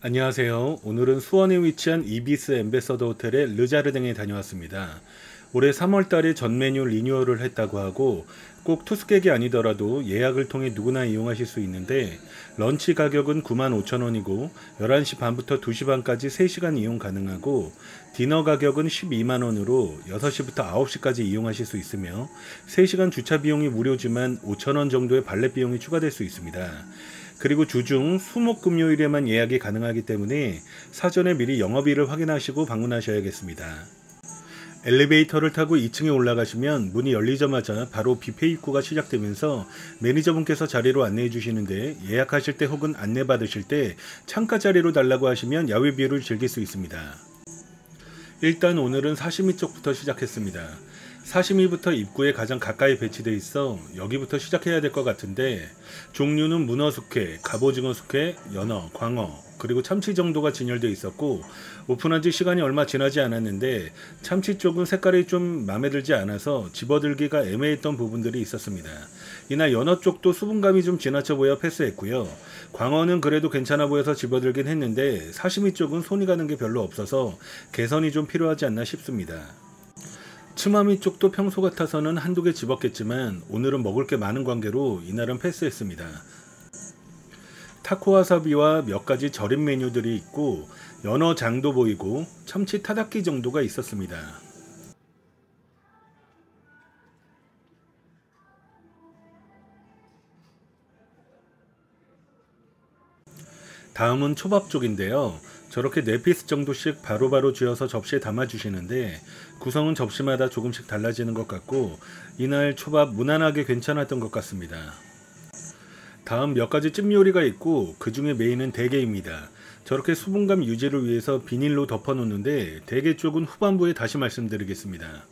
안녕하세요. 오늘은 수원에 위치한 이비스 엠베서더 호텔의 르자르댕에 다녀왔습니다. 올해 3월달에 전 메뉴 리뉴얼을 했다고 하고 꼭 투숙객이 아니더라도 예약을 통해 누구나 이용하실 수 있는데 런치 가격은 95,000원이고 11시 반부터 2시 반까지 3시간 이용 가능하고 디너 가격은 12만원으로 6시부터 9시까지 이용하실 수 있으며 3시간 주차 비용이 무료지만 5,000원 정도의 발렛 비용이 추가될 수 있습니다. 그리고 주중 수목 금요일에만 예약이 가능하기 때문에 사전에 미리 영업일을 확인하시고 방문하셔야겠습니다. 엘리베이터를 타고 2층에 올라가시면 문이 열리자마자 바로 뷔페 입구가 시작되면서 매니저분께서 자리로 안내해 주시는데 예약하실 때 혹은 안내 받으실 때 창가 자리로 달라고 하시면 야외 뷰를 즐길 수 있습니다. 일단 오늘은 사시미 쪽부터 시작했습니다. 사시미부터 입구에 가장 가까이 배치되어 있어 여기부터 시작해야 될 것 같은데 종류는 문어 숙회, 갑오징어 숙회, 연어, 광어 그리고 참치 정도가 진열되어 있었고 오픈한 지 시간이 얼마 지나지 않았는데 참치 쪽은 색깔이 좀 마음에 들지 않아서 집어들기가 애매했던 부분들이 있었습니다. 이날 연어 쪽도 수분감이 좀 지나쳐 보여 패스했고요. 광어는 그래도 괜찮아 보여서 집어들긴 했는데 사시미 쪽은 손이 가는 게 별로 없어서 개선이 좀 필요하지 않나 싶습니다. 츠마미 쪽도 평소 같아서는 한두 개 집었겠지만 오늘은 먹을 게 많은 관계로 이날은 패스했습니다. 타코와사비와 몇 가지 절임 메뉴들이 있고 연어 장도 보이고 참치 타다키 정도가 있었습니다. 다음은 초밥 쪽인데요. 저렇게 4피스 정도씩 바로바로 쥐어서 접시에 담아주시는데 구성은 접시마다 조금씩 달라지는 것 같고 이날 초밥 무난하게 괜찮았던 것 같습니다. 다음 몇 가지 찜 요리가 있고 그 중에 메인은 대게입니다. 저렇게 수분감 유지를 위해서 비닐로 덮어 놓는데 대게 쪽은 후반부에 다시 말씀드리겠습니다.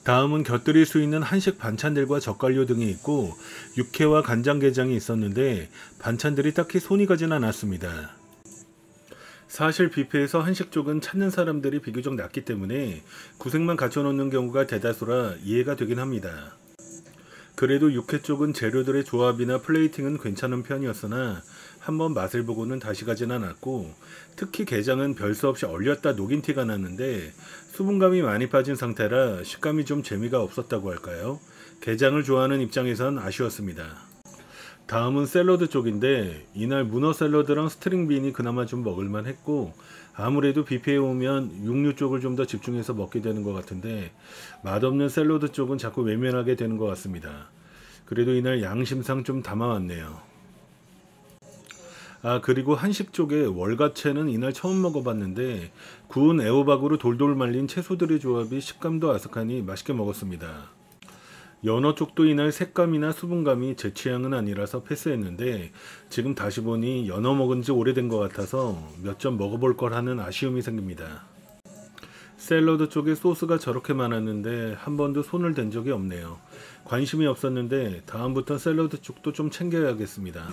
다음은 곁들일 수 있는 한식 반찬들과 젓갈류 등이 있고 육회와 간장게장이 있었는데 반찬들이 딱히 손이 가진 않았습니다. 사실 뷔페에서 한식 쪽은 찾는 사람들이 비교적 낮기 때문에 구색만 갖춰놓는 경우가 대다수라 이해가 되긴 합니다. 그래도 육회 쪽은 재료들의 조합이나 플레이팅은 괜찮은 편이었으나 한번 맛을 보고는 다시 가진 않았고 특히 게장은 별 수 없이 얼렸다 녹인 티가 났는데 수분감이 많이 빠진 상태라 식감이 좀 재미가 없었다고 할까요? 게장을 좋아하는 입장에선 아쉬웠습니다. 다음은 샐러드 쪽인데 이날 문어 샐러드랑 스트링빈이 그나마 좀 먹을만 했고 아무래도 뷔페에 오면 육류 쪽을 좀 더 집중해서 먹게 되는 것 같은데 맛없는 샐러드 쪽은 자꾸 외면하게 되는 것 같습니다. 그래도 이날 양심상 좀 담아왔네요. 그리고 한식 쪽에 월가채는 이날 처음 먹어봤는데 구운 애호박으로 돌돌 말린 채소들의 조합이 식감도 아삭하니 맛있게 먹었습니다. 연어 쪽도 이날 색감이나 수분감이 제 취향은 아니라서 패스했는데 지금 다시 보니 연어 먹은 지 오래된 것 같아서 몇 점 먹어볼 걸 하는 아쉬움이 생깁니다. 샐러드 쪽에 소스가 저렇게 많았는데 한 번도 손을 댄 적이 없네요. 관심이 없었는데 다음부터 샐러드 쪽도 좀 챙겨야겠습니다.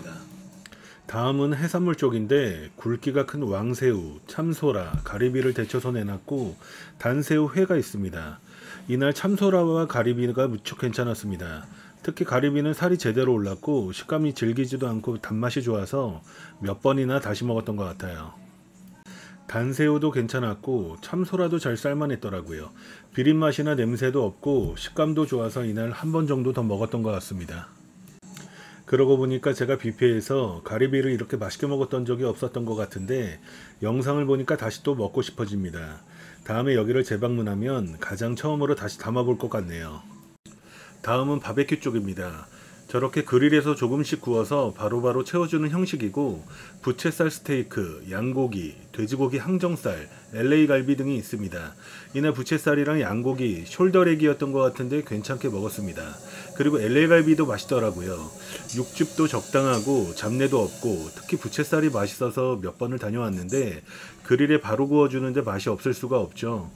다음은 해산물 쪽인데 굵기가 큰 왕새우, 참소라, 가리비를 데쳐서 내놨고 단새우 회가 있습니다. 이날 참소라와 가리비가 무척 괜찮았습니다. 특히 가리비는 살이 제대로 올랐고 식감이 질기지도 않고 단맛이 좋아서 몇 번이나 다시 먹었던 것 같아요. 단새우도 괜찮았고 참소라도 잘 삶아냈더라고요. 비린맛이나 냄새도 없고 식감도 좋아서 이날 한 번 정도 더 먹었던 것 같습니다. 그러고 보니까 제가 뷔페에서 가리비를 이렇게 맛있게 먹었던 적이 없었던 것 같은데 영상을 보니까 다시 또 먹고 싶어집니다. 다음에 여기를 재방문하면 가장 처음으로 다시 담아볼 것 같네요. 다음은 바베큐 쪽입니다. 저렇게 그릴에서 조금씩 구워서 바로바로 채워주는 형식이고 부채살 스테이크, 양고기, 돼지고기 항정살, LA 갈비 등이 있습니다. 이날 부채살이랑 양고기, 숄더렉이었던 것 같은데 괜찮게 먹었습니다. 그리고 LA 갈비도 맛있더라고요. 육즙도 적당하고 잡내도 없고 특히 부채살이 맛있어서 몇 번을 다녀왔는데 그릴에 바로 구워주는데 맛이 없을 수가 없죠.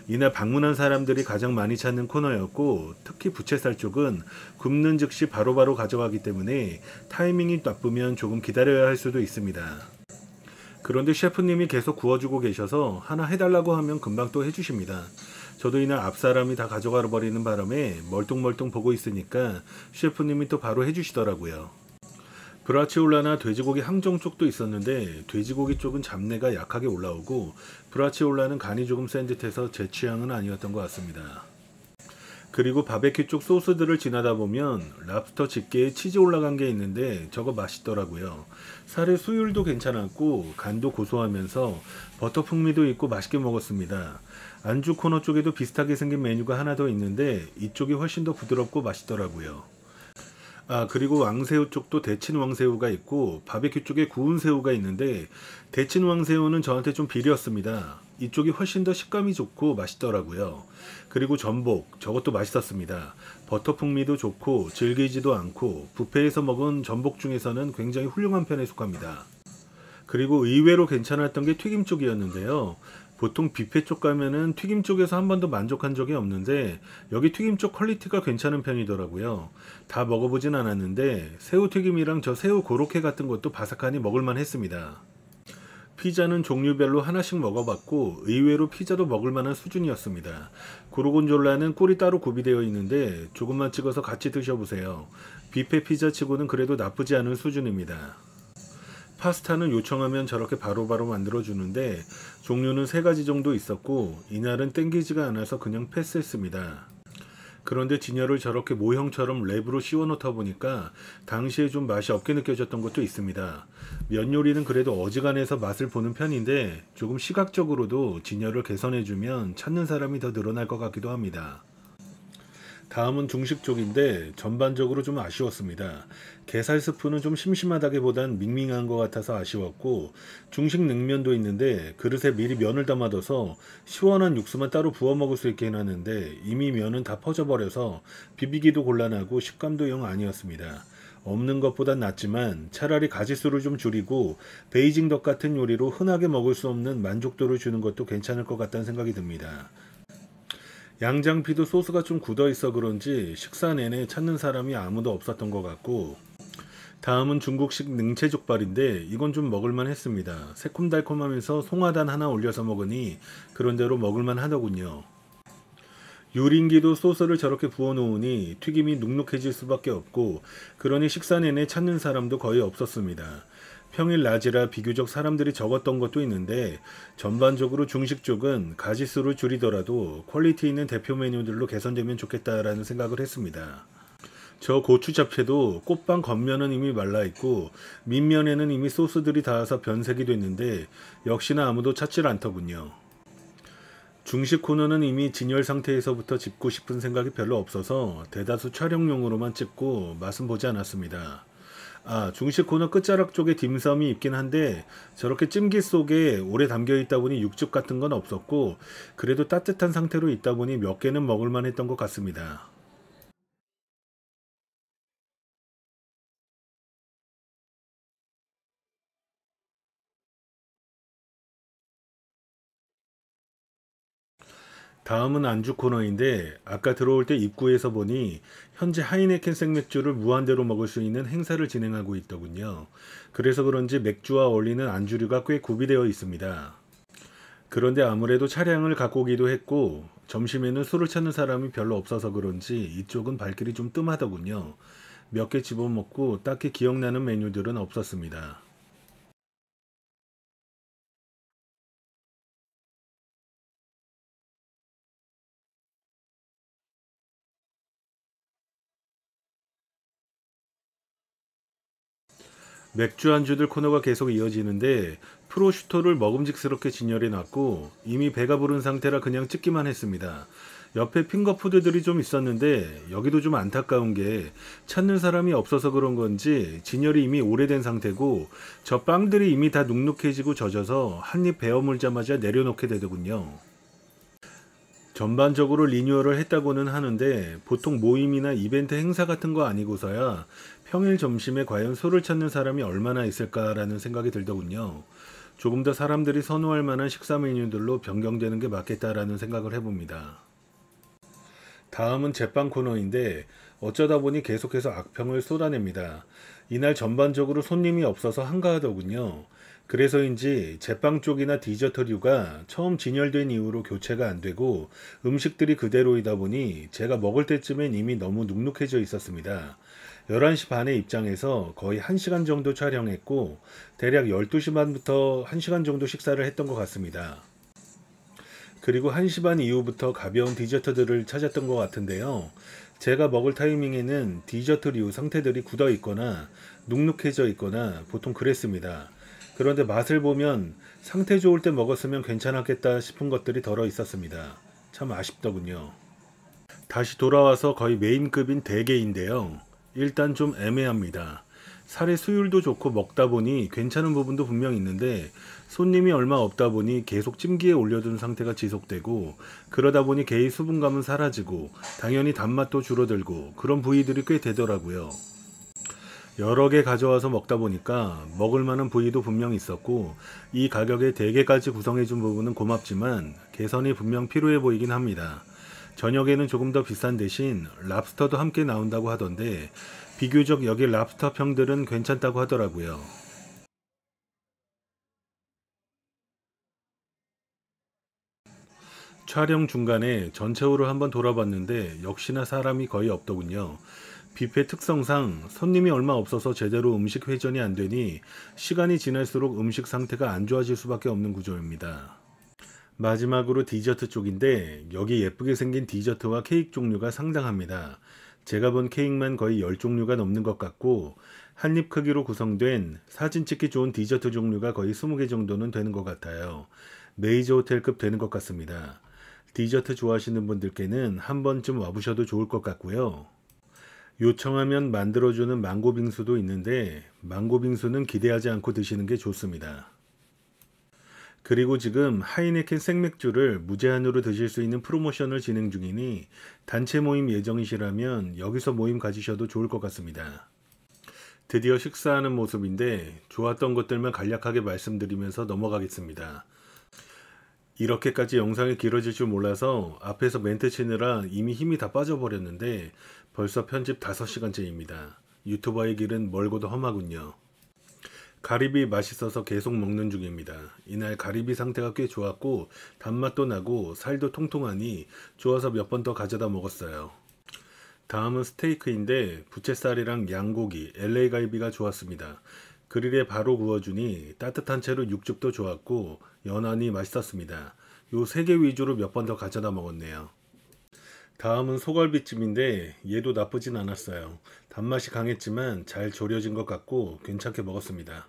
이날 방문한 사람들이 가장 많이 찾는 코너였고 특히 부채살 쪽은 굽는 즉시 바로바로 가져가기 때문에 타이밍이 나쁘면 조금 기다려야 할 수도 있습니다. 그런데 셰프님이 계속 구워주고 계셔서 하나 해달라고 하면 금방 또 해주십니다. 저도 이날 앞사람이 다 가져가 버리는 바람에 멀뚱멀뚱 보고 있으니까 셰프님이 또 바로 해주시더라고요. 브라치올라나 돼지고기 항정 쪽도 있었는데 돼지고기 쪽은 잡내가 약하게 올라오고 브라치올라는 간이 조금 센 듯해서 제 취향은 아니었던 것 같습니다. 그리고 바베큐 쪽 소스들을 지나다 보면 랍스터 집게에 치즈 올라간 게 있는데 저거 맛있더라고요. 살의 수율도 괜찮았고 간도 고소하면서 버터 풍미도 있고 맛있게 먹었습니다. 안주 코너 쪽에도 비슷하게 생긴 메뉴가 하나 더 있는데 이쪽이 훨씬 더 부드럽고 맛있더라고요. 그리고 왕새우 쪽도 데친 왕새우가 있고 바베큐 쪽에 구운 새우가 있는데 데친 왕새우는 저한테 좀 비렸습니다. 이쪽이 훨씬 더 식감이 좋고 맛있더라고요. 그리고 전복, 저것도 맛있었습니다. 버터 풍미도 좋고 질기지도 않고 뷔페에서 먹은 전복 중에서는 굉장히 훌륭한 편에 속합니다. 그리고 의외로 괜찮았던 게 튀김 쪽이었는데요. 보통 뷔페 쪽 가면은 튀김 쪽에서 한 번도 만족한 적이 없는데 여기 튀김 쪽 퀄리티가 괜찮은 편이더라고요. 다 먹어보진 않았는데 새우튀김이랑 저 새우 고로케 같은 것도 바삭하니 먹을만 했습니다. 피자는 종류별로 하나씩 먹어봤고 의외로 피자도 먹을만한 수준이었습니다. 고르곤졸라는 꿀이 따로 구비되어 있는데 조금만 찍어서 같이 드셔보세요. 뷔페 피자 치고는 그래도 나쁘지 않은 수준입니다. 파스타는 요청하면 저렇게 바로바로 만들어주는데 종류는 3가지 정도 있었고 이날은 땡기지가 않아서 그냥 패스했습니다. 그런데 진열을 저렇게 모형처럼 랩으로 씌워 놓다 보니까 당시에 좀 맛이 없게 느껴졌던 것도 있습니다. 면 요리는 그래도 어지간해서 맛을 보는 편인데 조금 시각적으로도 진열을 개선해주면 찾는 사람이 더 늘어날 것 같기도 합니다. 다음은 중식 쪽인데 전반적으로 좀 아쉬웠습니다. 게살 스프는 좀 심심하다기보단 밍밍한 것 같아서 아쉬웠고 중식 냉면도 있는데 그릇에 미리 면을 담아둬서 시원한 육수만 따로 부어 먹을 수 있게 해놨는데 이미 면은 다 퍼져버려서 비비기도 곤란하고 식감도 영 아니었습니다. 없는 것보단 낫지만 차라리 가짓수를 좀 줄이고 베이징 덕 같은 요리로 흔하게 먹을 수 없는 만족도를 주는 것도 괜찮을 것 같다는 생각이 듭니다. 양장피도 소스가 좀 굳어 있어 그런지 식사 내내 찾는 사람이 아무도 없었던 것 같고 다음은 중국식 능채족발인데 이건 좀 먹을만 했습니다. 새콤달콤하면서 송화단 하나 올려서 먹으니 그런대로 먹을만 하더군요. 유린기도 소스를 저렇게 부어 놓으니 튀김이 눅눅해질 수밖에 없고 그러니 식사 내내 찾는 사람도 거의 없었습니다. 평일 낮이라 비교적 사람들이 적었던 것도 있는데 전반적으로 중식 쪽은 가짓수를 줄이더라도 퀄리티 있는 대표 메뉴들로 개선되면 좋겠다라는 생각을 했습니다. 저 고추 잡채도 꽃빵 겉면은 이미 말라있고 밑면에는 이미 소스들이 닿아서 변색이 됐는데 역시나 아무도 찾질 않더군요. 중식 코너는 이미 진열 상태에서부터 집고 싶은 생각이 별로 없어서 대다수 촬영용으로만 찍고 맛은 보지 않았습니다. 중식 코너 끝자락 쪽에 딤섬이 있긴 한데 저렇게 찜기 속에 오래 담겨 있다 보니 육즙 같은 건 없었고 그래도 따뜻한 상태로 있다 보니 몇 개는 먹을만 했던 것 같습니다. 다음은 안주 코너인데 아까 들어올 때 입구에서 보니 현재 하이네켄 생맥주를 무한대로 먹을 수 있는 행사를 진행하고 있더군요. 그래서 그런지 맥주와 어울리는 안주류가 꽤 구비되어 있습니다. 그런데 아무래도 차량을 갖고 오기도 했고 점심에는 술을 찾는 사람이 별로 없어서 그런지 이쪽은 발길이 좀 뜸하더군요. 몇 개 집어먹고 딱히 기억나는 메뉴들은 없었습니다. 맥주 안주들 코너가 계속 이어지는데 프로슈토를 먹음직스럽게 진열해 놨고 이미 배가 부른 상태라 그냥 찍기만 했습니다. 옆에 핑거푸드들이 좀 있었는데 여기도 좀 안타까운 게 찾는 사람이 없어서 그런 건지 진열이 이미 오래된 상태고 저 빵들이 이미 다 눅눅해지고 젖어서 한 입 베어 물자마자 내려놓게 되더군요. 전반적으로 리뉴얼을 했다고는 하는데 보통 모임이나 이벤트 행사 같은 거 아니고서야 평일 점심에 과연 술을 찾는 사람이 얼마나 있을까라는 생각이 들더군요. 조금 더 사람들이 선호할 만한 식사 메뉴들로 변경되는 게 맞겠다라는 생각을 해봅니다. 다음은 제빵 코너인데 어쩌다 보니 계속해서 악평을 쏟아냅니다. 이날 전반적으로 손님이 없어서 한가하더군요. 그래서인지 제빵 쪽이나 디저트류가 처음 진열된 이후로 교체가 안 되고 음식들이 그대로이다 보니 제가 먹을 때쯤엔 이미 너무 눅눅해져 있었습니다. 11시 반에 입장해서 거의 1시간 정도 촬영했고 대략 12시 반부터 1시간 정도 식사를 했던 것 같습니다. 그리고 1시 반 이후부터 가벼운 디저트들을 찾았던 것 같은데요. 제가 먹을 타이밍에는 디저트류 상태들이 굳어 있거나 눅눅해져 있거나 보통 그랬습니다. 그런데 맛을 보면 상태 좋을 때 먹었으면 괜찮았겠다 싶은 것들이 덜어 있었습니다. 참 아쉽더군요. 다시 돌아와서 거의 메인급인 대게인데요. 일단 좀 애매합니다. 살의 수율도 좋고 먹다 보니 괜찮은 부분도 분명 있는데 손님이 얼마 없다 보니 계속 찜기에 올려둔 상태가 지속되고 그러다 보니 게의 수분감은 사라지고 당연히 단맛도 줄어들고 그런 부위들이 꽤 되더라고요. 여러 개 가져와서 먹다 보니까 먹을 만한 부위도 분명 있었고 이 가격에 대게까지 구성해준 부분은 고맙지만 개선이 분명 필요해 보이긴 합니다. 저녁에는 조금 더 비싼 대신 랍스터도 함께 나온다고 하던데 비교적 여기 랍스터 평들은 괜찮다고 하더라고요. 촬영 중간에 전체로 한번 돌아봤는데 역시나 사람이 거의 없더군요. 뷔페 특성상 손님이 얼마 없어서 제대로 음식 회전이 안 되니 시간이 지날수록 음식 상태가 안 좋아질 수밖에 없는 구조입니다. 마지막으로 디저트 쪽인데 여기 예쁘게 생긴 디저트와 케이크 종류가 상당합니다. 제가 본 케이크만 거의 10종류가 넘는 것 같고 한입 크기로 구성된 사진 찍기 좋은 디저트 종류가 거의 20개 정도는 되는 것 같아요. 메이저 호텔급 되는 것 같습니다. 디저트 좋아하시는 분들께는 한 번쯤 와보셔도 좋을 것 같고요. 요청하면 만들어주는 망고 빙수도 있는데 망고 빙수는 기대하지 않고 드시는 게 좋습니다. 그리고 지금 하이네켄 생맥주를 무제한으로 드실 수 있는 프로모션을 진행 중이니 단체 모임 예정이시라면 여기서 모임 가지셔도 좋을 것 같습니다. 드디어 식사하는 모습인데 좋았던 것들만 간략하게 말씀드리면서 넘어가겠습니다. 이렇게까지 영상이 길어질 줄 몰라서 앞에서 멘트 치느라 이미 힘이 다 빠져버렸는데 벌써 편집 5시간째입니다. 유튜버의 길은 멀고도 험하군요. 가리비 맛있어서 계속 먹는 중입니다. 이날 가리비 상태가 꽤 좋았고 단맛도 나고 살도 통통하니 좋아서 몇 번 더 가져다 먹었어요. 다음은 스테이크인데 부채살이랑 양고기, LA 갈비가 좋았습니다. 그릴에 바로 구워주니 따뜻한 채로 육즙도 좋았고 연하니 맛있었습니다. 요 3개 위주로 몇 번 더 가져다 먹었네요. 다음은 소갈비찜인데 얘도 나쁘진 않았어요. 단맛이 강했지만 잘 졸여진 것 같고 괜찮게 먹었습니다.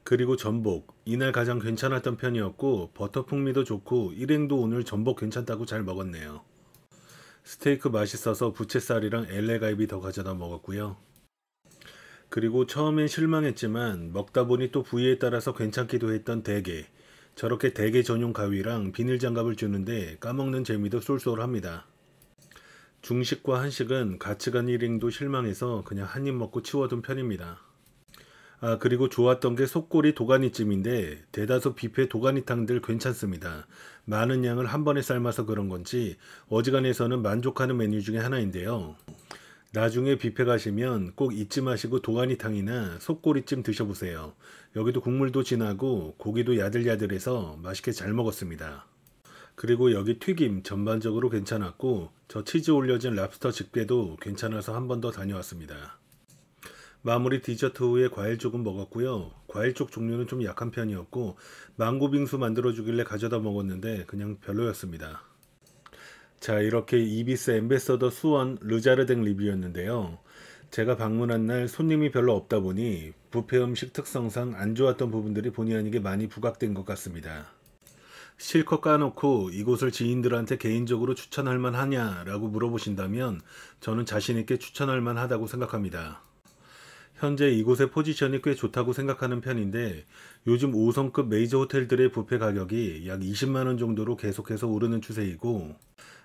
그리고 전복, 이날 가장 괜찮았던 편이었고 버터 풍미도 좋고 일행도 오늘 전복 괜찮다고 잘 먹었네요. 스테이크 맛있어서 부채살이랑 LA 갈비 더 가져다 먹었고요. 그리고 처음엔 실망했지만 먹다 보니 또 부위에 따라서 괜찮기도 했던 대게. 저렇게 대게 전용 가위랑 비닐 장갑을 주는데 까먹는 재미도 쏠쏠합니다. 중식과 한식은 같이 간 일행도 실망해서 그냥 한 입 먹고 치워둔 편입니다. 그리고 좋았던 게 속꼬리 도가니찜인데 대다수 뷔페 도가니탕들 괜찮습니다. 많은 양을 한 번에 삶아서 그런 건지 어지간해서는 만족하는 메뉴 중에 하나인데요. 나중에 뷔페 가시면 꼭 잊지 마시고 도가니탕이나 속꼬리찜 드셔보세요. 여기도 국물도 진하고 고기도 야들야들해서 맛있게 잘 먹었습니다. 그리고 여기 튀김 전반적으로 괜찮았고 저 치즈 올려진 랍스터 집게도 괜찮아서 한 번 더 다녀왔습니다. 마무리 디저트 후에 과일 조금 먹었고요. 과일 쪽 종류는 좀 약한 편이었고 망고 빙수 만들어 주길래 가져다 먹었는데 그냥 별로였습니다. 자, 이렇게 이비스 엠베서더 수원 르자르댕 리뷰였는데요. 제가 방문한 날 손님이 별로 없다 보니 뷔페 음식 특성상 안 좋았던 부분들이 본의 아니게 많이 부각된 것 같습니다. 실컷 까놓고 이곳을 지인들한테 개인적으로 추천할 만하냐 라고 물어보신다면 저는 자신있게 추천할 만하다고 생각합니다. 현재 이곳의 포지션이 꽤 좋다고 생각하는 편인데 요즘 5성급 메이저 호텔들의 뷔페 가격이 약 20만원 정도로 계속해서 오르는 추세이고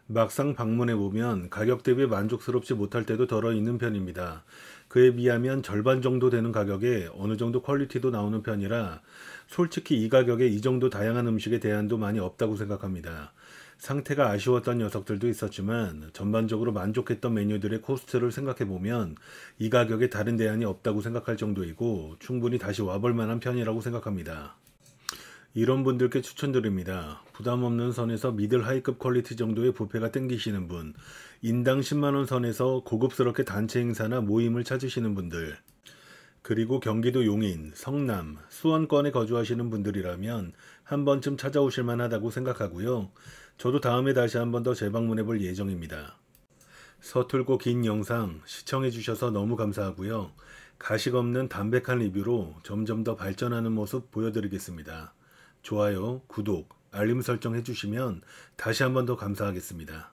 막상 방문해보면 가격 대비 만족스럽지 못할 때도 덜어 있는 편입니다. 그에 비하면 절반 정도 되는 가격에 어느 정도 퀄리티도 나오는 편이라 솔직히 이 가격에 이 정도 다양한 음식에 대안도 많이 없다고 생각합니다. 상태가 아쉬웠던 녀석들도 있었지만 전반적으로 만족했던 메뉴들의 코스트를 생각해보면 이 가격에 다른 대안이 없다고 생각할 정도이고 충분히 다시 와볼 만한 편이라고 생각합니다. 이런 분들께 추천드립니다. 부담 없는 선에서 미들 하이급 퀄리티 정도의 뷔페가 땡기시는 분, 인당 10만원 선에서 고급스럽게 단체 행사나 모임을 찾으시는 분들, 그리고 경기도 용인, 성남, 수원권에 거주하시는 분들이라면 한 번쯤 찾아오실 만하다고 생각하고요. 저도 다음에 다시 한 번 더 재방문해 볼 예정입니다. 서툴고 긴 영상 시청해 주셔서 너무 감사하고요. 가식 없는 담백한 리뷰로 점점 더 발전하는 모습 보여드리겠습니다. 좋아요, 구독, 알림 설정 해주시면 다시 한 번 더 감사하겠습니다.